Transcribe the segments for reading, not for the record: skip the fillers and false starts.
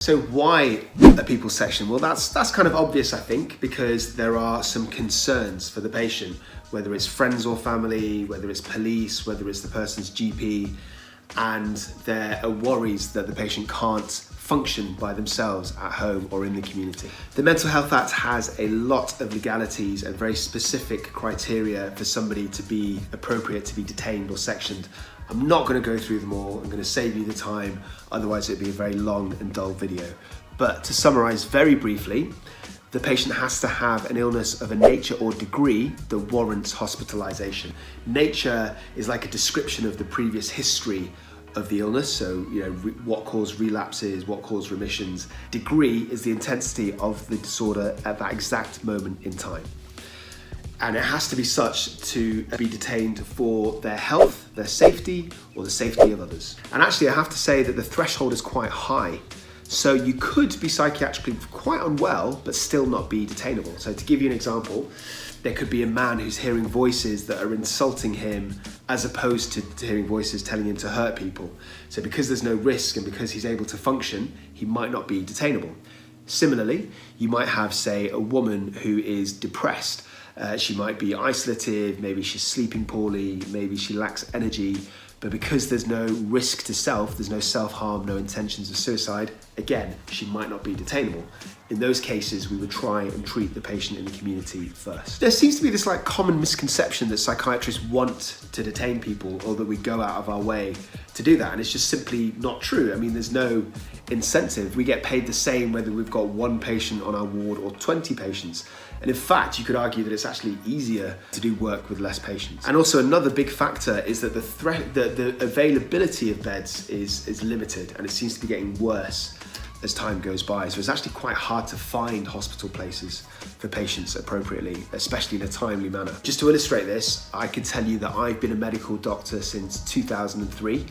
So why a people's section? Well, that's kind of obvious, I think, because there are some concerns for the patient, whether it's friends or family, whether it's police, whether it's the person's GP, and there are worries that the patient can't function by themselves at home or in the community. The Mental Health Act has a lot of legalities and very specific criteria for somebody to be appropriate to be detained or sectioned. I'm not going to go through them all. I'm going to save you the time, otherwise it'd be a very long and dull video. But to summarize very briefly, the patient has to have an illness of a nature or degree that warrants hospitalization. Nature is like a description of the previous history of the illness, so what caused relapses, what caused remissions. Degree is the intensity of the disorder at that exact moment in time. And it has to be such to be detained for their health, their safety, or the safety of others. And actually I have to say that the threshold is quite high. So you could be psychiatrically quite unwell, but still not be detainable. So to give you an example, there could be a man who's hearing voices that are insulting him as opposed to hearing voices telling him to hurt people. So because there's no risk and because he's able to function, he might not be detainable. Similarly, you might have, say, a woman who is depressed. She might be isolative, maybe she's sleeping poorly, maybe she lacks energy, but because there's no risk to self, there's no self-harm, no intentions of suicide, again, she might not be detainable. In those cases, we would try and treat the patient in the community first. There seems to be this common misconception that psychiatrists want to detain people or that we go out of our way to do that, and it's just simply not true. I mean, there's no incentive. We get paid the same whether we've got one patient on our ward or 20 patients. And in fact, you could argue that it's actually easier to do work with less patients. And also another big factor is that the availability of beds is limited, and it seems to be getting worse as time goes by. So it's actually quite hard to find hospital places for patients appropriately, especially in a timely manner. Just to illustrate this, I can tell you that I've been a medical doctor since 2003.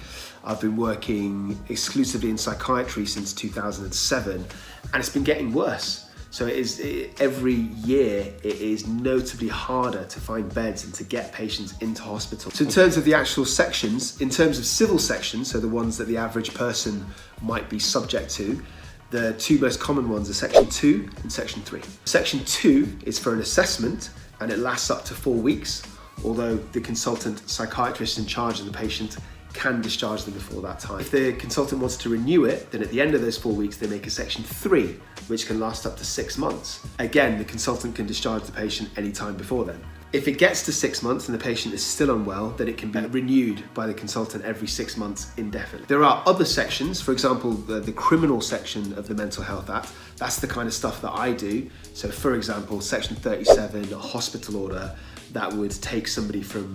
I've been working exclusively in psychiatry since 2007, and it's been getting worse. So every year it is notably harder to find beds and to get patients into hospital. So in terms of the actual sections, in terms of civil sections, so the ones that the average person might be subject to, the two most common ones are Section 2 and Section 3. Section 2 is for an assessment and it lasts up to 4 weeks, although the consultant psychiatrist in charge of the patient can discharge them before that time. If the consultant wants to renew it, then at the end of those 4 weeks, they make a Section 3, which can last up to 6 months. Again, the consultant can discharge the patient anytime before then. If it gets to 6 months and the patient is still unwell, then it can be renewed by the consultant every 6 months indefinitely. There are other sections, for example, the criminal section of the Mental Health Act. That's the kind of stuff that I do. So for example, Section 37, a hospital order, that would take somebody from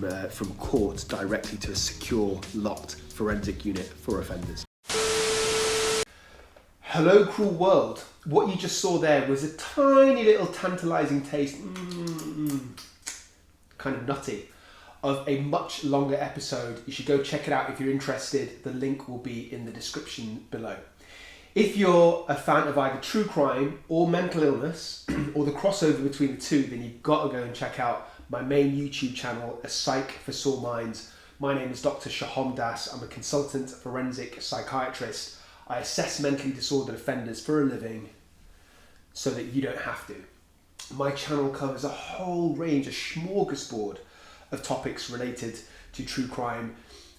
court directly to a secure, locked forensic unit for offenders. Hello, cruel world. What you just saw there was a tiny little tantalizing taste, kind of nutty, of a much longer episode. You should go check it out if you're interested. The link will be in the description below. If you're a fan of either true crime or mental illness, or the crossover between the two, then you've got to go and check out my main YouTube channel, A Psych for Sore Minds. My name is Dr. Sohom. I'm a consultant forensic psychiatrist. I assess mentally disordered offenders for a living so that you don't have to. My channel covers a whole range, a smorgasbord of topics related to true crime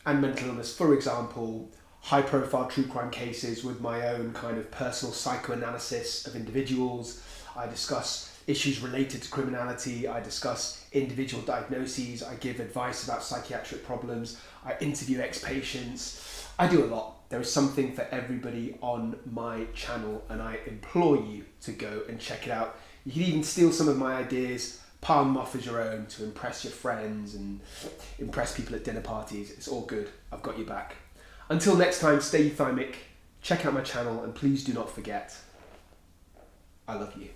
and mental illness. For example, high-profile true crime cases with my own kind of personal psychoanalysis of individuals. I discuss issues related to criminality. I discuss individual diagnoses. I give advice about psychiatric problems. I interview ex-patients. I do a lot. There is something for everybody on my channel, and I implore you to go and check it out. You can even steal some of my ideas, palm them off as your own to impress your friends and impress people at dinner parties. It's all good. I've got your back. Until next time, stay euthymic, check out my channel, and please do not forget, I love you.